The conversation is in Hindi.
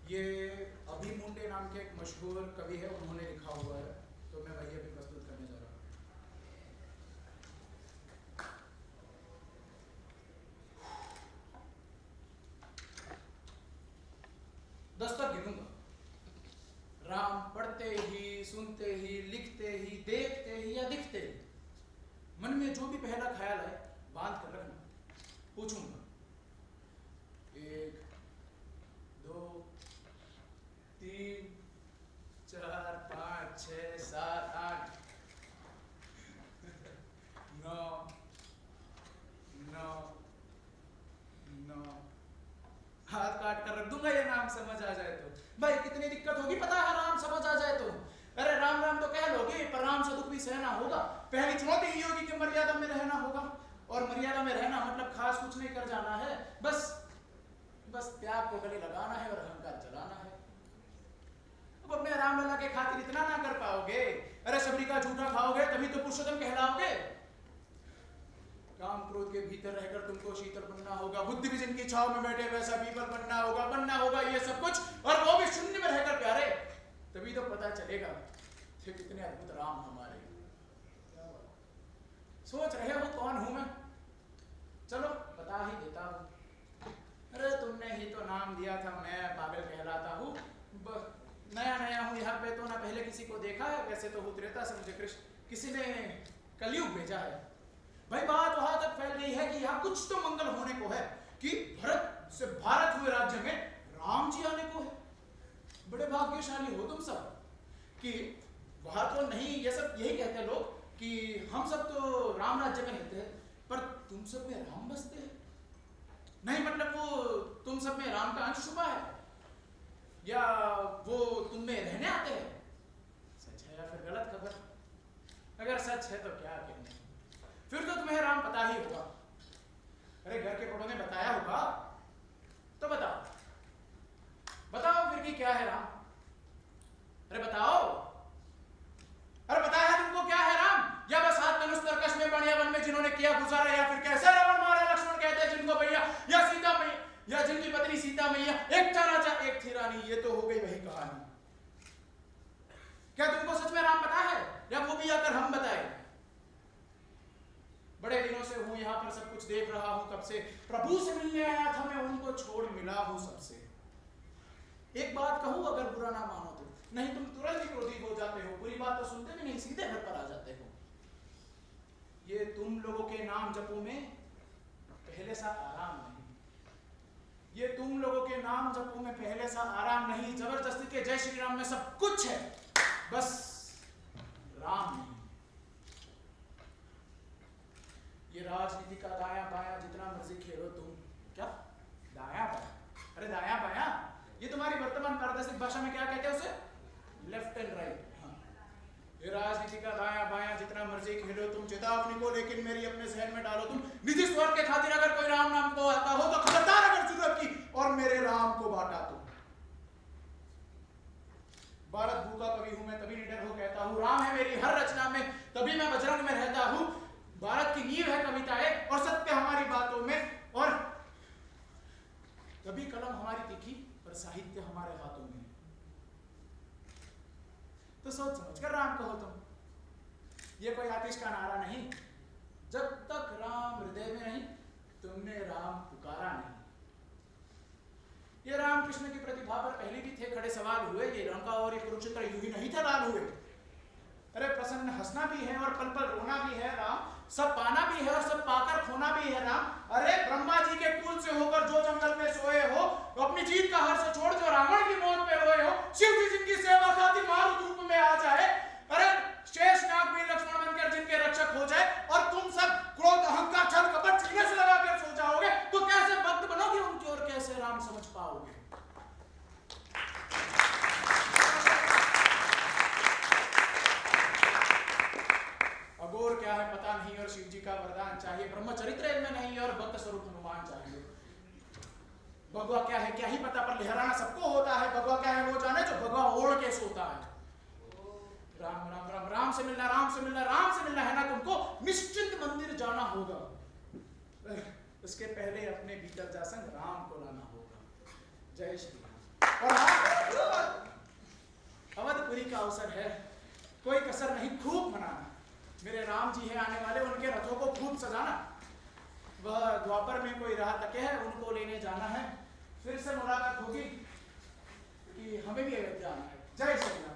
ये अभी मुंडे नाम के एक मशहूर कवि है, उन्होंने लिखा हुआ है, तो मैं वही अभी प्रस्तुत करने जा रहा हूँ। दस्तक गिनूंगा। राम पढ़ते ही, सुनते ही, लिखते ही, देखते ही या दिखते ही, मन में जो भी पहला ख्याल है बांध कर रखना। पूछूंगा 1 2 3 4 5 6 7 8 9 9 9। हाथ काट कर रख दूंगा ये नाम समझ आ जाए तो। भाई कितनी दिक्कत होगी पता है राम समझ आ जाए तो। अरे राम राम तो कह लोगे, पर राम से दुख भी सहना होगा। पहली चुनौती ये होगी कि मर्यादा में रहना होगा, और मर्यादा में रहना मतलब खास कुछ नहीं कर जाना है, बस त्याग को गले लगाना है और अहंकार जलाना है। अब अपने रामलला के खातिर इतना ना कर पाओगे। अरे सबरी का झूठा खाओगे तभी तो पुरुषोत्तम कहलाओगे। काम क्रोध के भीतर रहकर तुमको शीतल बनना होगा, बुद्धि भी जिनकी छाव में बैठे वैसा पीपल बनना होगा ये सब कुछ, और वो भी शून्य में रहकर प्यारे। तभी तो पता चलेगा कि कितने अद्भुत राम हमारे। सोच रहे हो कौन हूं मैं? चलो बता ही देता हूं। अरे तुमने ही तो नाम दिया था, मैं पागल कहलाता हूं। नया हूं यहाँ पे, तो ना पहले किसी को देखा है। वैसे तो हूँ त्रेता से मुझे कृष्ण किसी ने कलयुग भेजा है। भाई बात वहां तक फैल गई है कि यहाँ कुछ तो मंगल होने को है, कि भरत से भारत हुए राज्य में राम जी आने को है। बड़े भाग्यशाली हो तुम सब कि वहां तो नहीं, ये सब यही कहते लोग कि हम सब तो राम राज्य में रहते हैं, पर तुम सब में राम बसते हैं। नहीं मतलब वो तुम सब में राम का अंश छुपा है, या वो तुम में रहने आते हैं। सच है या फिर गलत खबर? अगर सच है तो क्या कहने, फिर तो तुम्हें राम पता ही होगा। अरे घर के बड़ों ने बताया होगा तो बताओ फिर कि क्या है राम? अरे बताओ। अरे पता है तुमको क्या है राम? या बस हाथ धनुष तरकश में बढ़िया वन में जिन्होंने किया गुजारा, या फिर कैसे रावण मारा लक्ष्मण कहते हैं जिनको भैया, या सीता मैया, या जिनकी पत्नी सीता मैया, एक था राजा एक थी रानी। ये तो हो गई वही कहानी। क्या तुमको सच में राम पता है, या वो भी आकर हम बताए? बड़े दिनों से हूं यहाँ पर, सब कुछ देख रहा हूं कब से। प्रभु से मिलने आया था मैं, उनको छोड़ मिला हूं सबसे। एक बात कहूं अगर बुरा ना मानो तो, नहीं तुम तुरंत ही क्रोधी हो जाते हो, बुरी बात तो सुनते भी नहीं, सीधे घर पर आ जाते हो। ये तुम लोगों के नाम जपो में पहले सा आराम नहीं। ये तुम लोगों के नाम जपो में पहले सा आराम नहीं। जबरदस्ती के जय श्री राम में सब कुछ है, बस राम नहीं। ये राजनीति का दाया बाया जितना मर्जी खेलो तुम। क्या दाया बाया? अरे दाया बाया ये तुम्हारी वर्तमान पारदर्शिक भाषा में क्या कहते हैं उसे? Left and right. ये राजनीति का दाया बाया जितना मर्जी खेलो तुम, चेतावनी को लेकिन मेरी अपने जहन में डालो तुम। निजी स्वार्थ के खातिर अगर कोई राम नाम को आता हो तो खबरदार अगर जरूरत की और मेरे राम को बांटा तो। भारत भूखा कवि हूं मैं तभी निडर हो कहता हूं, राम है मेरी हर रचना में तभी मैं बजरंग में रहता हूं। भारत की नींव है कविताएं और सत्य हमारी बातों में, और कभी कलम हमारी तीखी और साहित्य हमारे हाथों में। तो सोच समझ कर राम कहो तुम। ये कोई आतिश का नारा नहीं। जब तक राम हृदय में नहीं तुमने राम पुकारा नहीं। ये राम कृष्ण की प्रतिभा पर पहले भी थे खड़े सवाल हुए। ये लंका और ये कुरुक्षेत्र यूं ही नहीं थे लाल हुए। अरे प्रसन्न हंसना भी है और पल पल रोना भी है राम, सब पाना भी है और सब पाकर खोना भी है राम। अरे ब्रह्मा जी के कुल से होकर जो जंगल में सोए हो, अपनी जीत का हर्ष छोड़ जो रावण की मौत पे रोए हो, शिव जी जिनकी सेवा खातिर मारुत रूप में आ जाए, अरे शेषनाग भी लक्ष्मण बनकर जिनके रक्षक हो जाए, और तुम सब क्रोध अहंकार छल कपट सीने से लगाकर सो जाओगे, तो कैसे भक्त बनोगे उनकी और कैसे राम समझ पाओगे? अघोर क्या है पता नहीं और शिव जी का वरदान चाहिए। ब्रह्मचरित्र इनमें नहीं और भक्त स्वरूप हनुमान चाहिए। भगवा क्या है क्या ही पता, पर लहराना सबको होता है। भगवा क्या है वो जाने जो भगवा ओढ़ के सोता है। राम राम राम राम से मिलना, राम से मिलना, राम से मिलना है ना तुमको, निश्चिंत मंदिर जाना होगा। उसके पहले अपने भीतर जा संग राम को लाना होगा। जय श्री राम। और हाँ, अवधपुरी का अवसर है, कोई कसर नहीं, खूब मनाना। मेरे राम जी हैं आने वाले, उनके रथों को खूब सजाना। वह द्वापर में कोई राह तके है, उनको लेने जाना है। फिर से मुलाकात होगी कि हमें भी अयोध्या आना है। जय श्री राम।